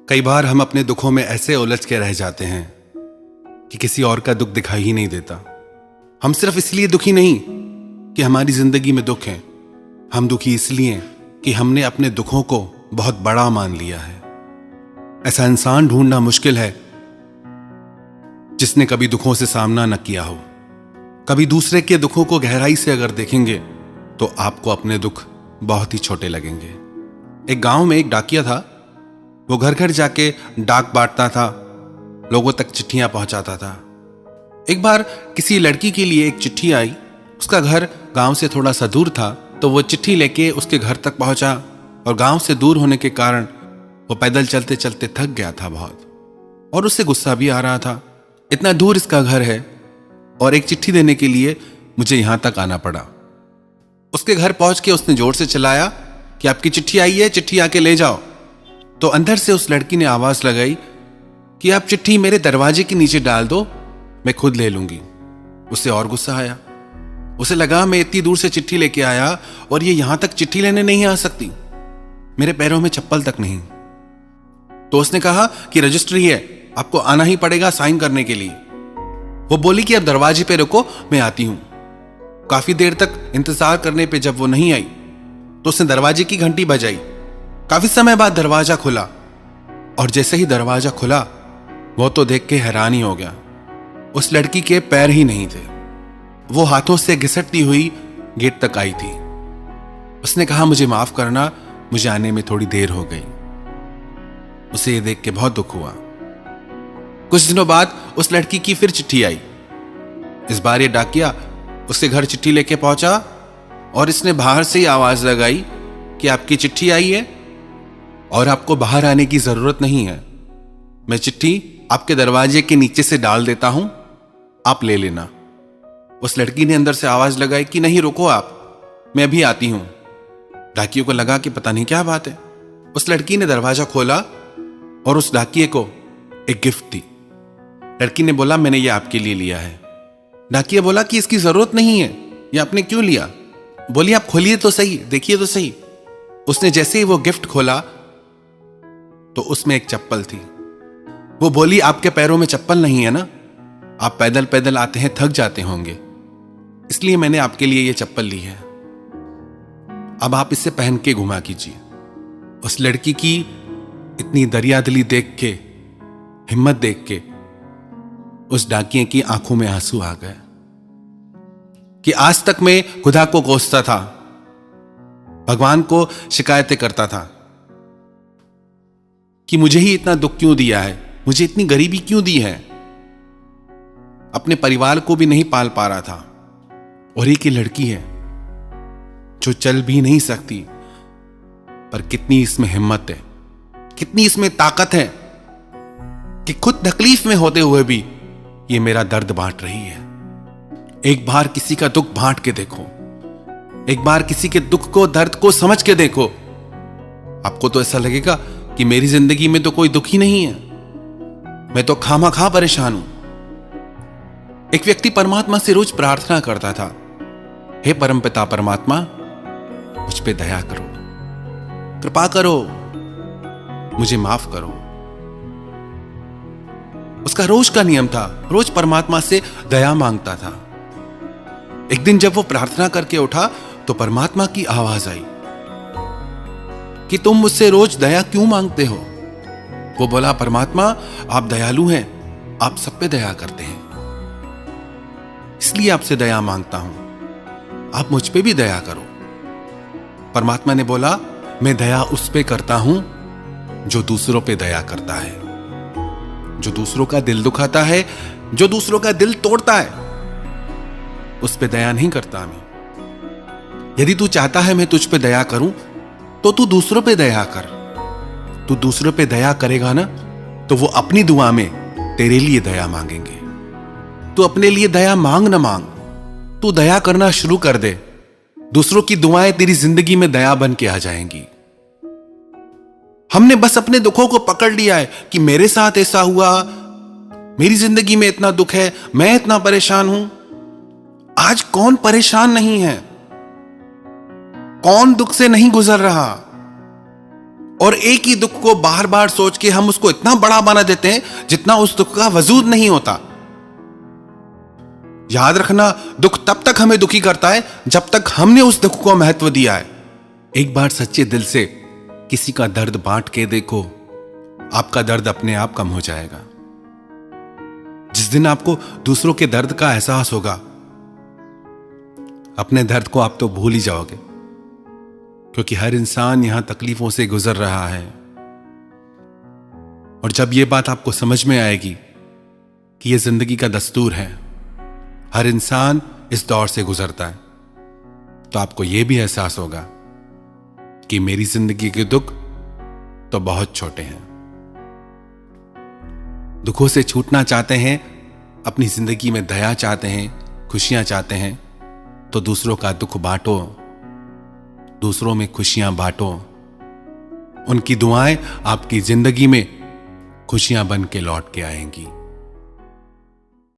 कई बार हम अपने दुखों में ऐसे उलझ के रह जाते हैं कि किसी और का दुख दिखाई ही नहीं देता। हम सिर्फ इसलिए दुखी नहीं कि हमारी जिंदगी में दुख है, हम दुखी इसलिए कि हमने अपने दुखों को बहुत बड़ा मान लिया है। ऐसा इंसान ढूंढना मुश्किल है जिसने कभी दुखों से सामना न किया हो। कभी दूसरे के दुखों को गहराई से अगर देखेंगे तो आपको अपने दुख बहुत ही छोटे लगेंगे। एक गांव में एक डाकिया था। वो घर घर जाके डाक बांटता था, लोगों तक चिट्ठियां पहुंचाता था। एक बार किसी लड़की के लिए एक चिट्ठी आई। उसका घर गांव से थोड़ा सा दूर था, तो वो चिट्ठी लेके उसके घर तक पहुंचा और गांव से दूर होने के कारण वो पैदल चलते चलते थक गया था बहुत, और उससे गुस्सा भी आ रहा था। इतना दूर इसका घर है और एक चिट्ठी देने के लिए मुझे यहां तक आना पड़ा। उसके घर पहुंच के उसने जोर से चिल्लाया कि आपकी चिट्ठी आई है, चिट्ठी आके ले जाओ। तो अंदर से उस लड़की ने आवाज लगाई कि आप चिट्ठी मेरे दरवाजे के नीचे डाल दो, मैं खुद ले लूंगी। उससे और गुस्सा आया। उसे लगा मैं इतनी दूर से चिट्ठी लेके आया और ये यहां तक चिट्ठी लेने नहीं आ सकती, मेरे पैरों में चप्पल तक नहीं। तो उसने कहा कि रजिस्ट्री है, आपको आना ही पड़ेगा साइन करने के लिए। वो बोली कि अब दरवाजे पे रुको, मैं आती हूं। काफी देर तक इंतजार करने पे जब वो नहीं आई तो उसने दरवाजे की घंटी बजाई। काफी समय बाद दरवाजा खुला, और जैसे ही दरवाजा खुला वो तो देख के हैरान ही हो गया। उस लड़की के पैर ही नहीं थे। वो हाथों से घिसटती हुई गेट तक आई थी। उसने कहा मुझे माफ करना, मुझे आने में थोड़ी देर हो गई। उसे ये देख के बहुत दुख हुआ। कुछ दिनों बाद उस लड़की की फिर चिट्ठी आई। इस बार ये डाकिया उसके घर चिट्ठी लेके पहुंचा और इसने बाहर से ही आवाज लगाई कि आपकी चिट्ठी आई है और आपको बाहर आने की जरूरत नहीं है, मैं चिट्ठी आपके दरवाजे के नीचे से डाल देता हूं, आप ले लेना। उस लड़की ने अंदर से आवाज लगाई कि नहीं रुको आप, मैं अभी आती हूं। डाकियों को लगा कि पता नहीं क्या बात है। उस लड़की ने दरवाजा खोला और उस डाकिये को एक गिफ्ट दी। लड़की ने बोला मैंने ये आपके लिए लिया है। डाकिया बोला कि इसकी जरूरत नहीं है, ये आपने क्यों लिया? बोली आप खोलिए तो सही, देखिए तो सही। उसने जैसे ही वो गिफ्ट खोला तो उसमें एक चप्पल थी। वो बोली आपके पैरों में चप्पल नहीं है ना, आप पैदल पैदल आते हैं, थक जाते होंगे, इसलिए मैंने आपके लिए ये चप्पल ली है, अब आप इसे पहन के घुमा कीजिए। उस लड़की की इतनी दरियादिली देख के, हिम्मत देख के उस डाकिये की आंखों में आंसू आ गए कि आज तक मैं खुदा को कोसता था, भगवान को शिकायतें करता था कि मुझे ही इतना दुख क्यों दिया है, मुझे इतनी गरीबी क्यों दी है। अपने परिवार को भी नहीं पाल पा रहा था, और एक ही लड़की है जो चल भी नहीं सकती, पर कितनी इसमें हिम्मत है, कितनी इसमें ताकत है कि खुद तकलीफ में होते हुए भी ये मेरा दर्द बांट रही है। एक बार किसी का दुख बांट के देखो, एक बार किसी के दुख को, दर्द को समझ के देखो, आपको तो ऐसा लगेगा कि मेरी जिंदगी में तो कोई दुख ही नहीं है, मैं तो खामा-खा परेशान हूं। एक व्यक्ति परमात्मा से रोज प्रार्थना करता था, हे परमपिता परमात्मा, मुझ पे दया करो, कृपा करो, मुझे माफ करो। उसका रोज का नियम था, रोज परमात्मा से दया मांगता था। एक दिन जब वो प्रार्थना करके उठा तो परमात्मा की आवाज आई कि तुम मुझसे रोज दया क्यों मांगते हो? वो बोला परमात्मा आप दयालु हैं, आप सब पे दया करते हैं, इसलिए आपसे दया मांगता हूं, आप मुझ पे भी दया करो। परमात्मा ने बोला मैं दया उस पे करता हूं जो दूसरों पे दया करता है, जो दूसरों का दिल दुखाता है, जो दूसरों का दिल तोड़ता है, उस पे दया नहीं करता मैं। यदि तू चाहता है मैं तुझ पे दया करूं तो तू दूसरों पे दया कर। तू दूसरों पे दया करेगा ना तो वो अपनी दुआ में तेरे लिए दया मांगेंगे। तू अपने लिए दया मांग ना मांग, तू दया करना शुरू कर दे, दूसरों की दुआएं तेरी जिंदगी में दया बन के आ जाएंगी। हमने बस अपने दुखों को पकड़ लिया है कि मेरे साथ ऐसा हुआ, मेरी जिंदगी में इतना दुख है, मैं इतना परेशान हूं। आज कौन परेशान नहीं है? कौन दुख से नहीं गुजर रहा? और एक ही दुख को बार बार सोच के हम उसको इतना बड़ा बना देते हैं जितना उस दुख का वजूद नहीं होता। याद रखना, दुख तब तक हमें दुखी करता है जब तक हमने उस दुख को महत्व दिया है। एक बार सच्चे दिल से किसी का दर्द बांट के देखो, आपका दर्द अपने आप कम हो जाएगा। जिस दिन आपको दूसरों के दर्द का एहसास होगा, अपने दर्द को आप तो भूल ही जाओगे, क्योंकि हर इंसान यहां तकलीफों से गुजर रहा है। और जब यह बात आपको समझ में आएगी कि यह जिंदगी का दस्तूर है, हर इंसान इस दौर से गुजरता है, तो आपको यह भी एहसास होगा कि मेरी जिंदगी के दुख तो बहुत छोटे हैं। दुखों से छूटना चाहते हैं, अपनी जिंदगी में दया चाहते हैं, खुशियां चाहते हैं, तो दूसरों का दुख बांटो, दूसरों में खुशियां बांटो। उनकी दुआएं आपकी जिंदगी में खुशियां बन के लौट के आएंगी।